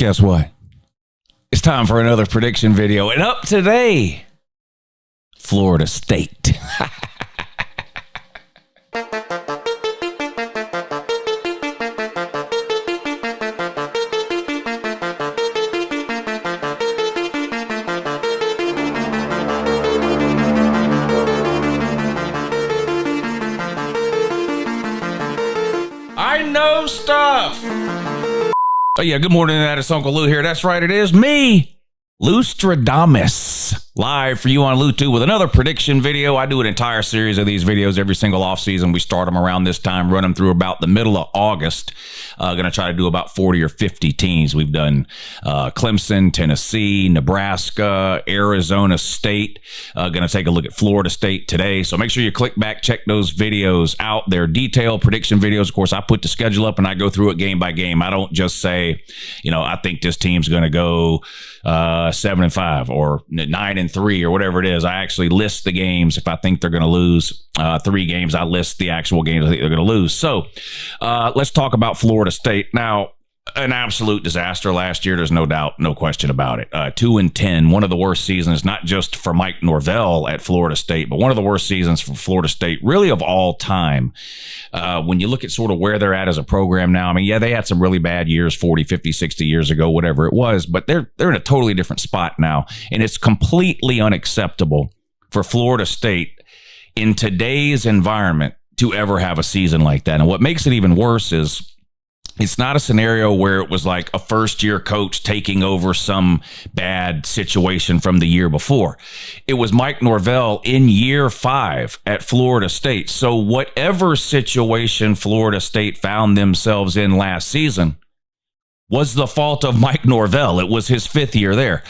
guess what? It's time for another prediction video. And up today, Florida State. I know stuff. Oh yeah, good morning, that is Uncle Lou here. That's right, it is me, Lou Stradamus, live for you on LouTube with another prediction video. I do an entire series of these videos every single off season. We start them around this time, run them through about the middle of August. Going to try to do about 40 or 50 teams. We've done Clemson, Tennessee, Nebraska, Arizona State. Going to take a look at Florida State today. So make sure you click back, check those videos out. They're detailed prediction videos. Of course, I put the schedule up and I go through it game by game. I don't just say, you know, I think this team's going to go 7-5 or 9-3 or whatever it is. I actually list the games. If I think they're going to lose 3 games, I list the actual games I think they're going to lose. So let's talk about Florida State. Now, an absolute disaster last year. There's no doubt, no question about it. 2-10, one of the worst seasons, not just for Mike Norvell at Florida State, but one of the worst seasons for Florida State, really of all time. When you look at sort of where they're at as a program now, I mean, yeah, they had some really bad years 40, 50, 60 years ago, whatever it was, but they're in a totally different spot now. And it's completely unacceptable for Florida State in today's environment to ever have a season like that. And what makes it even worse is it's not a scenario where it was like a first-year coach taking over some bad situation from the year before. It was Mike Norvell in year 5 at Florida State. So whatever situation Florida State found themselves in last season was the fault of Mike Norvell. It was his 5th year there.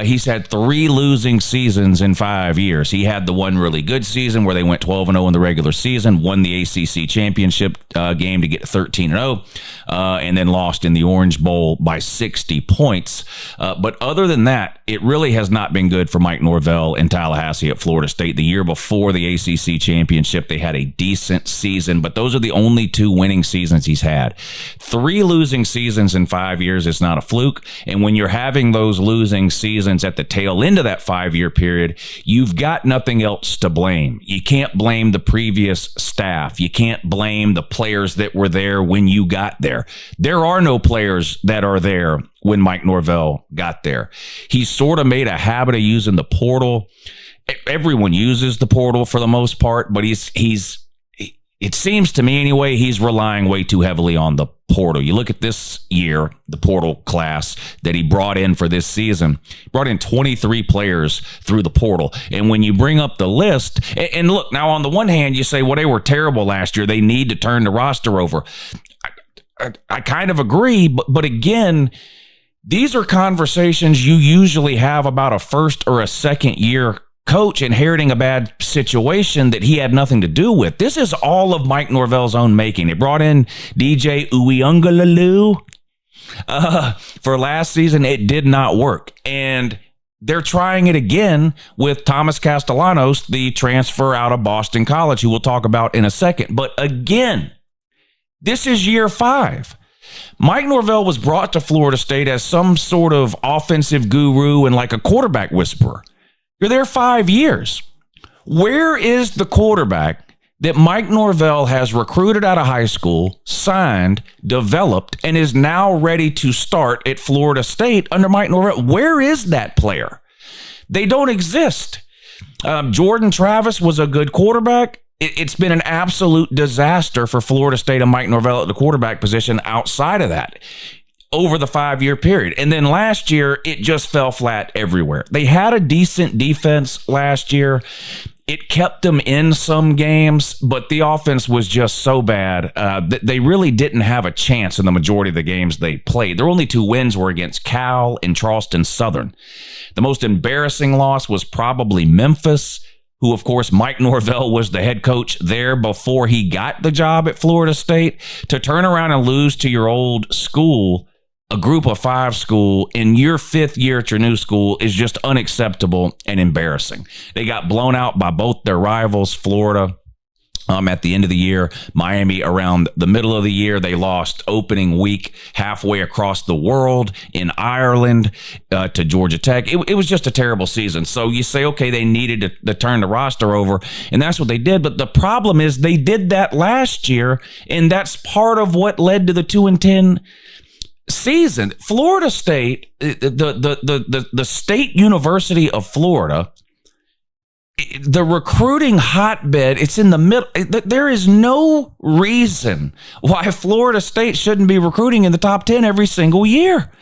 He's had 3 losing seasons in 5 years. He had the one really good season where they went 12-0 in the regular season, won the ACC championship game to get 13-0, and then lost in the Orange Bowl by 60 points. But other than that, it really has not been good for Mike Norvell in Tallahassee at Florida State. The year before the ACC championship, they had a decent season, but those are the only 2 winning seasons he's had. 3 losing seasons in 5 years is not a fluke. And when you're having those losing seasons at the tail end of that 5-year period, you've got nothing else to blame. You can't blame the previous staff. You can't blame the players that were there when you got there. There are no players that are there when Mike Norvell got there. He sort of made a habit of using the portal. Everyone uses the portal for the most part, but it seems to me anyway, he's relying way too heavily on the portal. You look at this year, the portal class that he brought in for this season, brought in 23 players through the portal. And when you bring up the list, and look, now on the one hand, you say, well, they were terrible last year. They need to turn the roster over. I kind of agree, but again, these are conversations you usually have about a first or a second year coach inheriting a bad situation that he had nothing to do with. This is all of Mike Norvell's own making. They brought in DJ Uiagalelei for last season. It did not work. And they're trying it again with Thomas Castellanos, the transfer out of Boston College, who we'll talk about in a second. But again, this is year 5. Mike Norvell was brought to Florida State as some sort of offensive guru and like a quarterback whisperer. You're there 5 years. Where is the quarterback that Mike Norvell has recruited out of high school, signed, developed, and is now ready to start at Florida State under Mike Norvell? Where is that player? They don't exist. Jordan Travis was a good quarterback. It's been an absolute disaster for Florida State and Mike Norvell at the quarterback position outside of that over the 5-year period. And then last year, it just fell flat everywhere. They had a decent defense last year. It kept them in some games, but the offense was just so bad that they really didn't have a chance in the majority of the games they played. Their only 2 wins were against Cal and Charleston Southern. The most embarrassing loss was probably Memphis, who, of course, Mike Norvell was the head coach there before he got the job at Florida State. To turn around and lose to your old school, a group of 5 school in your 5th year at your new school, is just unacceptable and embarrassing. They got blown out by both their rivals, Florida At the end of the year. Miami around the middle of the year, they lost opening week halfway across the world in Ireland to Georgia Tech. It was just a terrible season. So you say, okay, they needed to turn the roster over, and that's what they did. But the problem is they did that last year, and that's part of what led to the 2-10 season. Florida State, the State University of Florida, the recruiting hotbed, it's in the middle. There is no reason why Florida State shouldn't be recruiting in the top 10 every single year.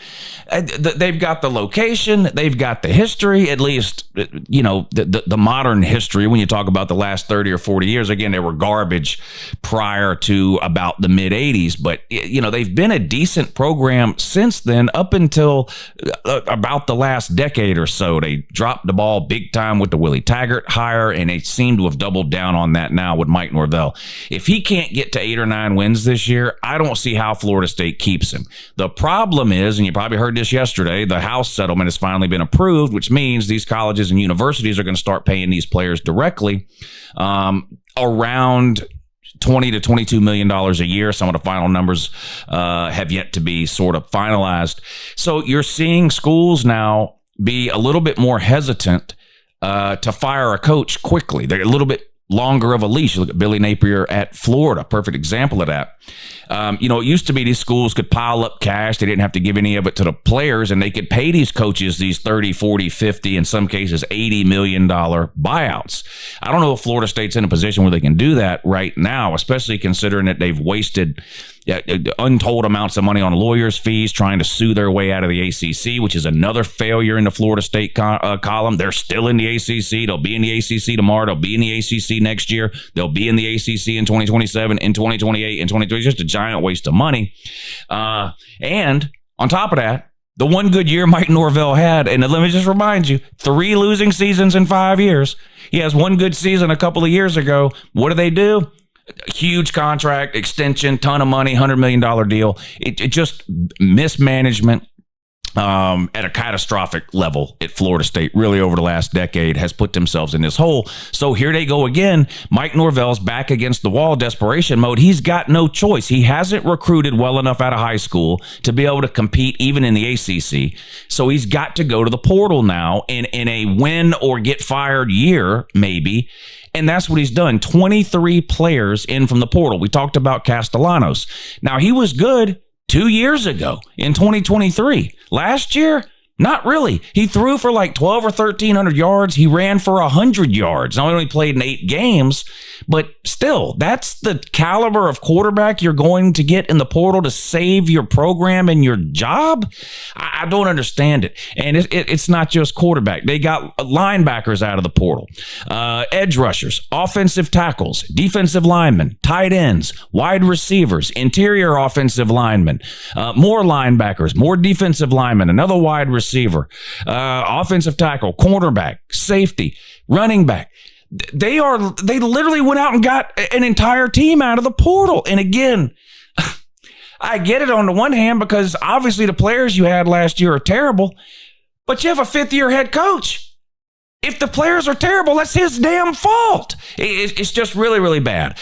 They've got the location, they've got the history, at least, the modern history. When you talk about the last 30 or 40 years, again, they were garbage prior to about the mid 80s, but they've been a decent program since then, up until about the last decade or so. They dropped the ball big time with the Willie Taggart hire, and they seem to have doubled down on that now with Mike Norvell. If he can't get to 8 or 9 wins this year, I don't see how Florida State keeps him. The problem is, and you probably heard this yesterday, the House settlement has finally been approved, which means these colleges and universities are going to start paying these players directly, around $20 to $22 million a year. Some of the final numbers have yet to be sort of finalized. So you're seeing schools now be a little bit more hesitant to fire a coach quickly. They're a little bit longer of a leash. You look at Billy Napier at Florida, perfect example of that. It used to be these schools could pile up cash. They didn't have to give any of it to the players, and they could pay these coaches these 30, 40, 50, in some cases $80 million buyouts. I don't know if Florida State's in a position where they can do that right now, especially considering that they've wasted untold amounts of money on lawyers' fees trying to sue their way out of the ACC, which is another failure in the Florida State column. They're still in the ACC. They'll be in the ACC tomorrow. They'll be in the ACC next year. They'll be in the ACC in 2027, in 2028, in 2030. Just a giant waste of money. And on top of that, the one good year Mike Norvell had, and let me just remind you, 3 losing seasons in 5 years. He has one good season a couple of years ago. What do? Huge contract, extension, ton of money, $100 million deal. It just mismanagement at a catastrophic level at Florida State, really over the last decade, has put themselves in this hole. So here they go again. Mike Norvell's back against the wall, desperation mode. He's got no choice. He hasn't recruited well enough out of high school to be able to compete even in the ACC. So he's got to go to the portal now in a win or get fired year, maybe. And that's what he's done. 23 players in from the portal. We talked about Castellanos. Now, he was good 2 years ago in 2023. Last year, not really. He threw for like 12 or 1,300 yards. He ran for 100 yards. Now, he only played in 8 games, but still, that's the caliber of quarterback you're going to get in the portal to save your program and your job? I don't understand it. And it's not just quarterback. They got linebackers out of the portal, edge rushers, offensive tackles, defensive linemen, tight ends, wide receivers, interior offensive linemen, more linebackers, more defensive linemen, another wide receiver, offensive tackle, cornerback, safety, running back. They literally went out and got an entire team out of the portal. And again, I get it on the one hand because obviously the players you had last year are terrible, but you have a 5th-year head coach. If the players are terrible, that's his damn fault. It's just really, really bad.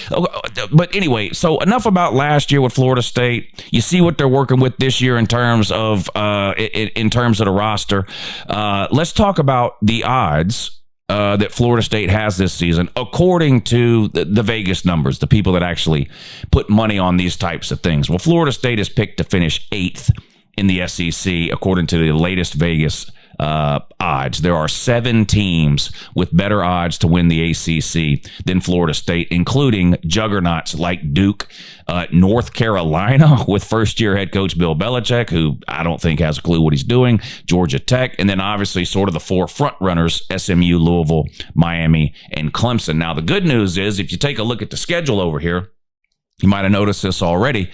But anyway, so enough about last year with Florida State. You see what they're working with this year in terms of the roster. Let's talk about the odds that Florida State has this season, according to the Vegas numbers, the people that actually put money on these types of things. Well, Florida State is picked to finish 8th in the SEC, according to the latest Vegas odds. There are 7 teams with better odds to win the ACC than Florida State, including juggernauts like Duke, North Carolina with first-year head coach Bill Belichick, who I don't think has a clue what he's doing, Georgia Tech, and then obviously sort of the 4 front runners, SMU, Louisville, Miami, and Clemson. Now, the good news is if you take a look at the schedule over here, you might have noticed this already,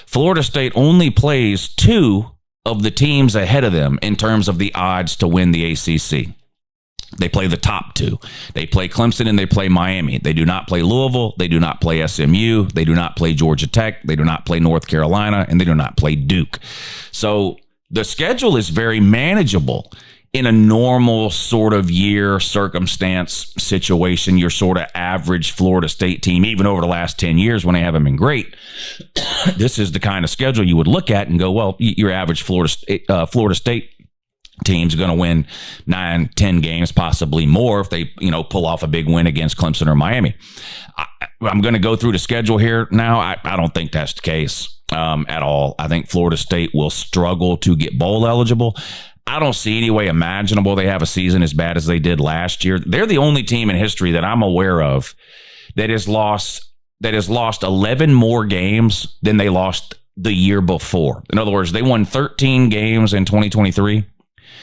Florida State only plays 2 of the teams ahead of them in terms of the odds to win the ACC. They play the top 2. They play Clemson and they play Miami. They do not play Louisville. They do not play SMU. They do not play Georgia Tech. They do not play North Carolina, and they do not play Duke. So the schedule is very manageable in a normal sort of year circumstance situation, your sort of average Florida State team, even over the last 10 years when they haven't been great, this is the kind of schedule you would look at and go, well, your average Florida State team's going to win 9-10 games, possibly more if they, pull off a big win against Clemson or Miami. I'm going to go through the schedule here now. I don't think that's the case at all. I think Florida State will struggle to get bowl eligible. I don't see any way imaginable they have a season as bad as they did last year. They're the only team in history that I'm aware of that has lost 11 more games than they lost the year before. In other words, they won 13 games in 2023.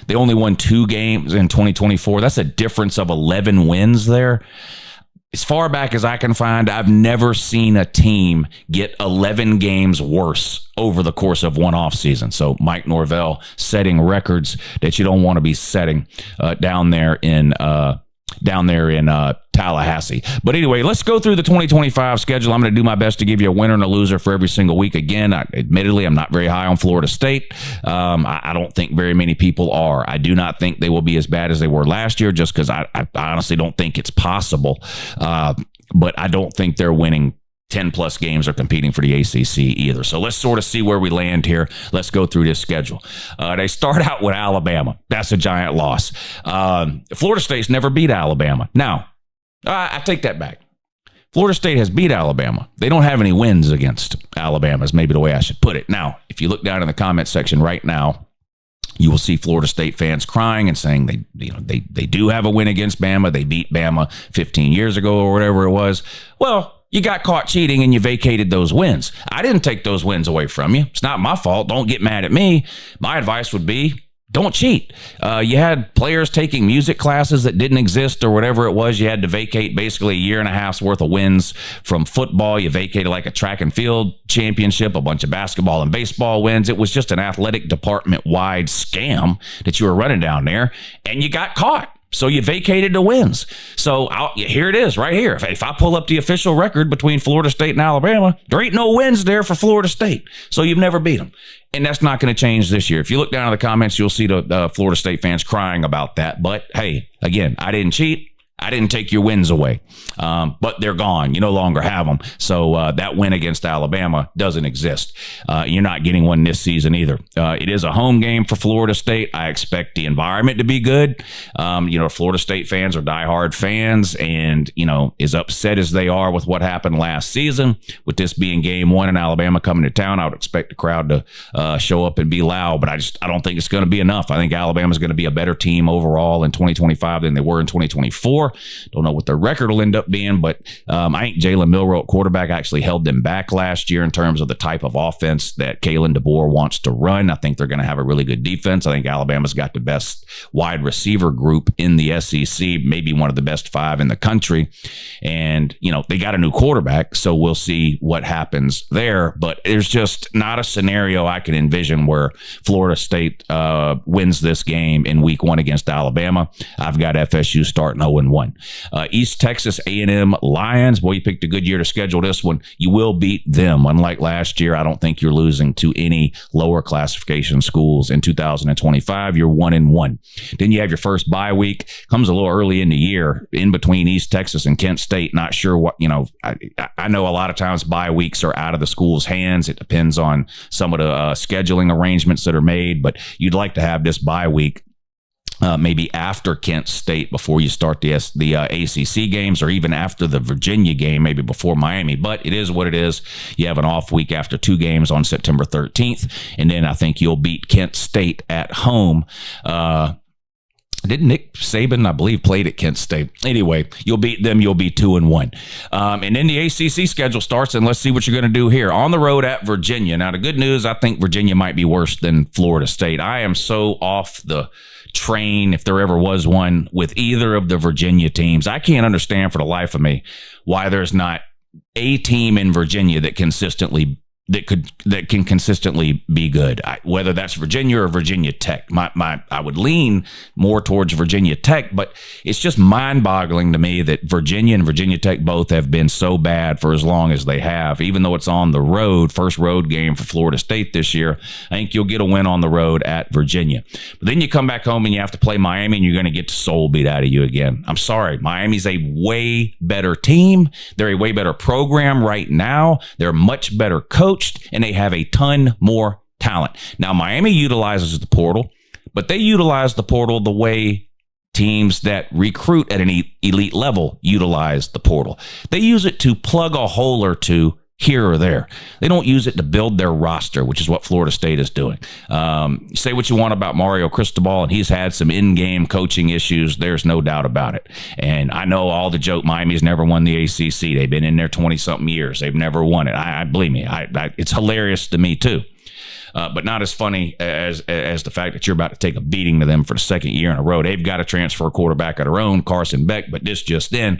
They only won 2 games in 2024. That's a difference of 11 wins there. As far back as I can find, I've never seen a team get 11 games worse over the course of one offseason. So Mike Norvell setting records that you don't want to be setting down there in Tallahassee. But anyway, let's go through the 2025 schedule. I'm going to do my best to give you a winner and a loser for every single week. Again, admittedly, I'm not very high on Florida State. I don't think very many people are. I do not think they will be as bad as they were last year, just because I honestly don't think it's possible. But I don't think they're winning 10-plus games or competing for the ACC either. So let's sort of see where we land here. Let's go through this schedule. They start out with Alabama. That's a giant loss. Florida State's never beat Alabama. Now, I take that back. Florida State has beat Alabama. They don't have any wins against Alabama is maybe the way I should put it. Now, if you look down in the comment section right now, you will see Florida State fans crying and saying they do have a win against Bama. They beat Bama 15 years ago or whatever it was. Well, you got caught cheating and you vacated those wins. I didn't take those wins away from you. It's not my fault. Don't get mad at me. My advice would be, don't cheat. You had players taking music classes that didn't exist or whatever it was. You had to vacate basically a year and a half's worth of wins from football. You vacated like a track and field championship, a bunch of basketball and baseball wins. It was just an athletic department-wide scam that you were running down there, and you got caught. So you vacated the wins. So here it is right here. If I pull up the official record between Florida State and Alabama, there ain't no wins there for Florida State. So you've never beat them. And that's not going to change this year. If you look down in the comments, you'll see the Florida State fans crying about that. But hey, again, I didn't cheat. I didn't take your wins away, but they're gone. You no longer have them. So that win against Alabama doesn't exist. You're not getting one this season either. It is a home game for Florida State. I expect the environment to be good. Florida State fans are diehard fans, and, as upset as they are with what happened last season, with this being game 1 and Alabama coming to town, I would expect the crowd to show up and be loud, but I don't think it's going to be enough. I think Alabama's going to be a better team overall in 2025 than they were in 2024. Don't know what their record will end up being, but I think Jalen Milroe at quarterback actually held them back last year in terms of the type of offense that Kalen DeBoer wants to run. I think they're going to have a really good defense. I think Alabama's got the best wide receiver group in the SEC, maybe one of the best 5 in the country. And, they got a new quarterback, so we'll see what happens there. But there's just not a scenario I can envision where Florida State wins this game in week 1 against Alabama. I've got FSU starting 0-1. East Texas A&M Lions. Boy, you picked a good year to schedule this one. You will beat them. Unlike last year, I don't think you're losing to any lower classification schools in 2025. You're 1-1. Then you have your first bye week. Comes a little early in the year, in between East Texas and Kent State. Not sure what, I know a lot of times bye weeks are out of the school's hands. It depends on some of the scheduling arrangements that are made, but you'd like to have this bye week maybe after Kent State before you start the ACC games, or even after the Virginia game, maybe before Miami. But it is what it is. You have an off week after 2 games on September 13th, and then I think you'll beat Kent State at home. Didn't Nick Saban, I believe, played at Kent State? Anyway, you'll beat them. You'll be 2-1. And then the ACC schedule starts, and let's see what you're going to do here. On the road at Virginia. Now, the good news, I think Virginia might be worse than Florida State. I am so off the train, if there ever was one, with either of the Virginia teams. I can't understand for the life of me why there's not a team in Virginia that consistently that can consistently be good. Whether that's Virginia or Virginia Tech, I would lean more towards Virginia Tech, but it's just mind-boggling to me that Virginia and Virginia Tech both have been so bad for as long as they have. Even though it's on the road, first road game for Florida State this year, I think you'll get a win on the road at Virginia. But then you come back home and you have to play Miami, and you're going to get the soul beat out of you again. I'm sorry, Miami's a way better team. They're a way better program right now. They're much better coached, and they have a ton more talent. Now, Miami utilizes the portal, but they utilize the portal the way teams that recruit at an elite level utilize the portal. They use it to plug a hole or two here or there. They don't use it to build their roster, which is what Florida State is doing. Say what you want about Mario Cristobal, and he's had some in-game coaching issues. There's no doubt about it. And I know all the joke, Miami's never won the ACC. They've been in there 20-something years. They've never won it. I believe me, it's hilarious to me too. But not as funny as the fact that you're about to take a beating to them for the second year in a row. They've got to transfer a quarterback of their own, Carson Beck, but this just in,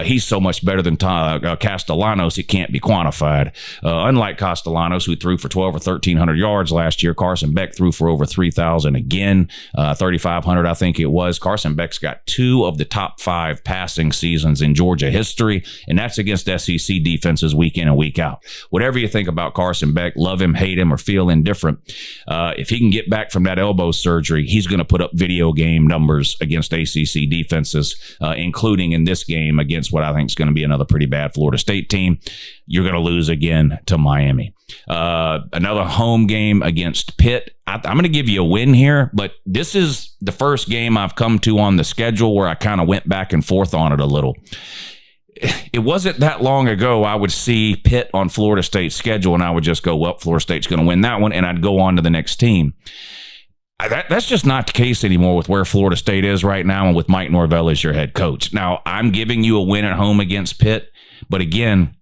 he's so much better than Castellanos, it can't be quantified. Unlike Castellanos, who threw for 12 or 1,300 yards last year, Carson Beck threw for over 3,000 again, 3,500 I think it was. Carson Beck's got 2 of the top 5 passing seasons in Georgia history, and that's against SEC defenses week in and week out. Whatever you think about Carson Beck, love him, hate him, or feel indifferent, if he can get back from that elbow surgery, he's going to put up video game numbers against ACC defenses, including in this game against what I think is going to be another pretty bad Florida State team. You're going to lose again to Miami. Another home game against Pitt. I'm going to give you a win here, but this is the first game I've come to on the schedule where I kind of went back and forth on it a little. It wasn't that long ago I would see Pitt on Florida State's schedule, and I would just go, well, Florida State's going to win that one, and I'd go on to the next team. That's just not the case anymore with where Florida State is right now and with Mike Norvell as your head coach. Now, I'm giving you a win at home against Pitt, but again,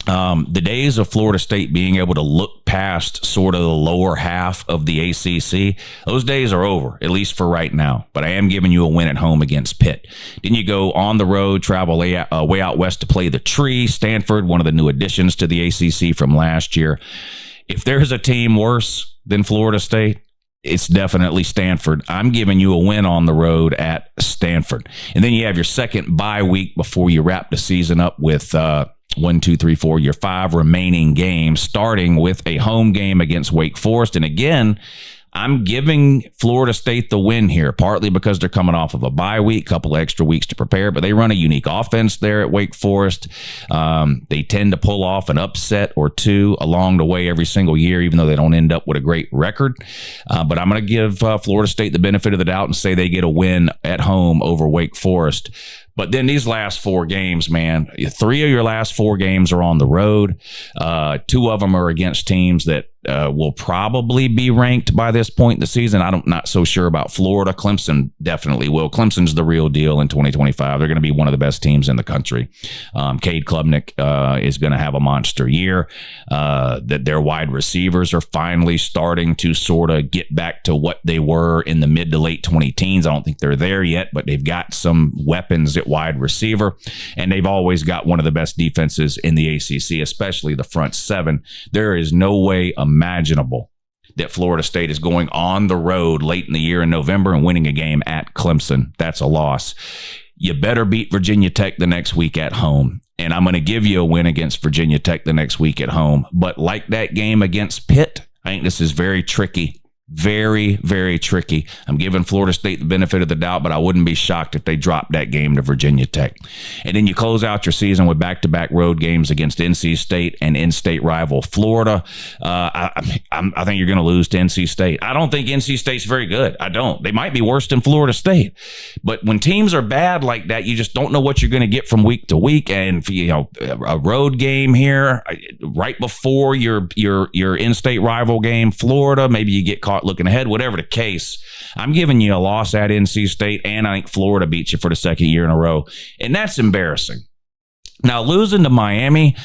the days of Florida State being able to look past sort of the lower half of the ACC, those days are over, at least for right now. But I am giving you a win at home against Pitt. Then you go on the road, travel way out west to play the Tree, Stanford, one of the new additions to the ACC from last year. If there's a team worse than Florida State, it's definitely Stanford. I'm giving you a win on the road at Stanford. And then you have your second bye week before you wrap the season up with 1, 2, 3, 4, your 5 remaining games, starting with a home game against Wake Forest. And again, I'm giving Florida State the win here, partly because they're coming off of a bye week, couple extra weeks to prepare, but they run a unique offense there at Wake Forest. They tend to pull off an upset or two along the way every single year, even though they don't end up with a great record. But I'm going to give Florida State the benefit of the doubt and say they get a win at home over Wake Forest. But then these last 4 games, man, 3 of your last 4 games are on the road. 2 of them are against teams that will probably be ranked by this point in the season. I'm not so sure about Florida. Clemson definitely will. Clemson's the real deal in 2025. They're going to be one of the best teams in the country. Cade Klubnik is going to have a monster year. That their wide receivers are finally starting to sort of get back to what they were in the mid to late 2010s. I don't think they're there yet, but they've got some weapons at wide receiver, and they've always got one of the best defenses in the ACC, especially the front 7. There is no way imaginable that Florida State is going on the road late in the year in November and winning a game at Clemson. That's a loss. You better beat Virginia Tech the next week at home. And I'm going to give you a win against Virginia Tech the next week at home. But like that game against Pitt, I think this is very tricky. Very, very tricky. I'm giving Florida State the benefit of the doubt, but I wouldn't be shocked if they dropped that game to Virginia Tech. And then you close out your season with back-to-back road games against NC State and in-state rival Florida. I think you're going to lose to NC State. I don't think NC State's very good. I don't. They might be worse than Florida State. But when teams are bad like that, you just don't know what you're going to get from week to week. And a road game here right before your in-state rival game, Florida, maybe you get caught looking ahead, whatever the case. I'm giving you a loss at NC State, and I think Florida beats you for the second year in a row, and that's embarrassing. Now, losing to Miami,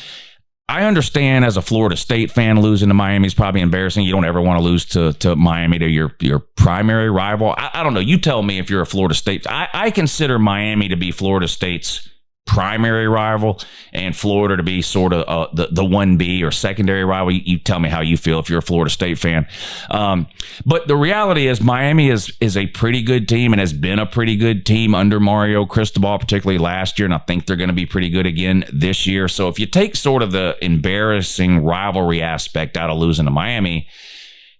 I understand as a Florida State fan, losing to Miami is probably embarrassing. You don't ever want to lose to Miami, to your primary rival. I don't know. You tell me if you're a Florida State. I consider Miami to be Florida State's primary rival, and Florida to be sort of the 1B or secondary rival. You tell me how you feel if you're a Florida State fan. But the reality is Miami is a pretty good team and has been a pretty good team under Mario Cristobal, particularly last year, and I think they're going to be pretty good again this year. So if you take sort of the embarrassing rivalry aspect out of losing to Miami,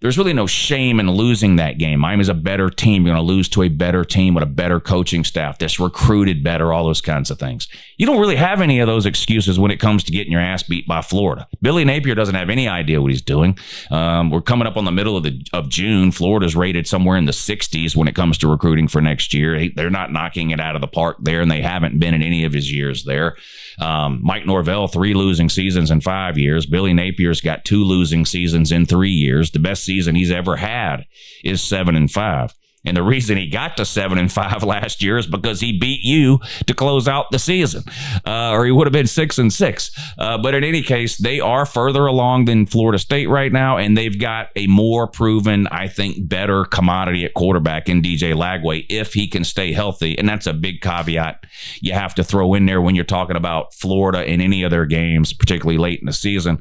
there's really no shame in losing that game. Miami's a better team. You're going to lose to a better team with a better coaching staff that's recruited better, all those kinds of things. You don't really have any of those excuses when it comes to getting your ass beat by Florida. Billy Napier doesn't have any idea what he's doing. We're coming up on the middle of June. Florida's rated somewhere in the 60s when it comes to recruiting for next year. They're not knocking it out of the park there, and they haven't been in any of his years there. Mike Norvell, 3 losing seasons in 5 years. Billy Napier's got 2 losing seasons in 3 years. The best season he's ever had is 7-5. And the reason he got to 7-5 last year is because he beat you to close out the season, or he would have been 6-6. But in any case, they are further along than Florida State right now, and they've got a more proven, I think, better commodity at quarterback in DJ Lagway if he can stay healthy. And that's a big caveat you have to throw in there when you're talking about Florida in any of their games, particularly late in the season.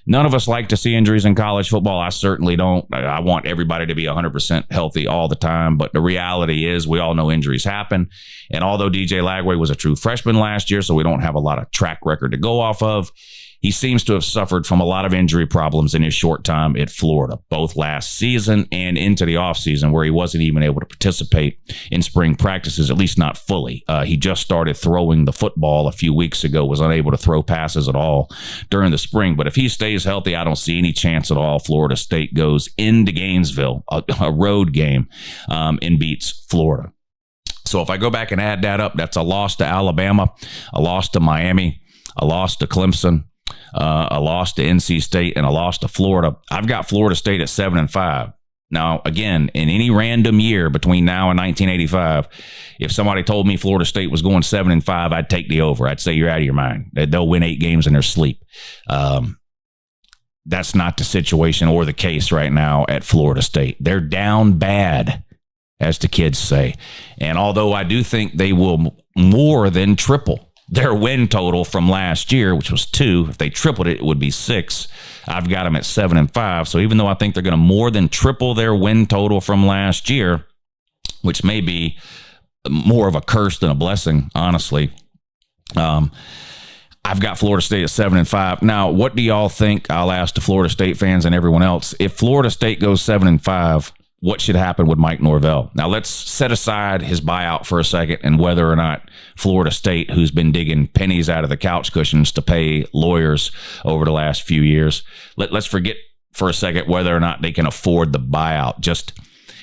None of us like to see injuries in college football. I certainly don't. I want everybody to be 100% healthy all the time. But the reality is we all know injuries happen. And although DJ Lagway was a true freshman last year, so we don't have a lot of track record to go off of, he seems to have suffered from a lot of injury problems in his short time at Florida, both last season and into the offseason, where he wasn't even able to participate in spring practices, at least not fully. He just started throwing the football a few weeks ago, was unable to throw passes at all during the spring. But if he stays healthy, I don't see any chance at all Florida State goes into Gainesville, a road game, and beats Florida. So if I go back and add that up, that's a loss to Alabama, a loss to Miami, a loss to Clemson, a loss to NC State, and a loss to Florida. I've got Florida State at 7-5. Now, again, in any random year between now and 1985, if somebody told me Florida State was going 7-5, I'd take the over. I'd say you're out of your mind. They'll win 8 games in their sleep. That's not the situation or the case right now at Florida State. They're down bad, as the kids say. And although I do think they will more than triple their win total from last year, which was 2. If they tripled it, it would be 6. I've got them at 7-5. So even though I think they're going to more than triple their win total from last year, which may be more of a curse than a blessing, honestly, I've got Florida State at 7-5. Now, what do y'all think? I'll ask the Florida State fans and everyone else. If Florida State goes 7-5, what should happen with Mike Norvell? Now, let's set aside his buyout for a second and whether or not Florida State, who's been digging pennies out of the couch cushions to pay lawyers over the last few years, let's forget for a second whether or not they can afford the buyout. Just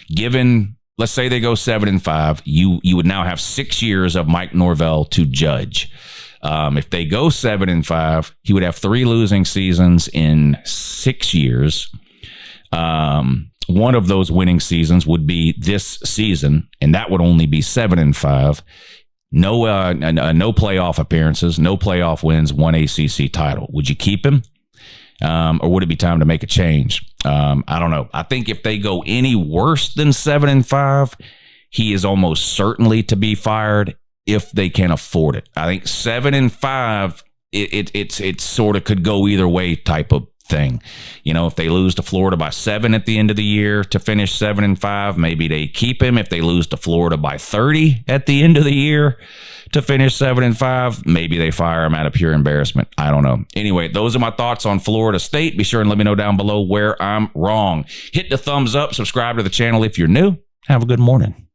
given, let's say they go 7-5, you would now have 6 years of Mike Norvell to judge. If they go 7-5, he would have 3 losing seasons in 6 years. One of those winning seasons would be this season, and that would only be 7-5. No playoff appearances, no playoff wins, 1 ACC title. Would you keep him? Or would it be time to make a change? I don't know. I think if they go any worse than 7-5, he is almost certainly to be fired if they can afford it. I think 7-5, it sort of could go either way type of thing. You know, if they lose to Florida by 7 at the end of the year to finish 7-5, maybe they keep him. If they lose to Florida by 30 at the end of the year to finish 7-5, maybe they fire him out of pure embarrassment. I don't know. Anyway, those are my thoughts on Florida State. Be sure and let me know down below where I'm wrong. Hit the thumbs up, subscribe to the channel if you're new. Have a good morning.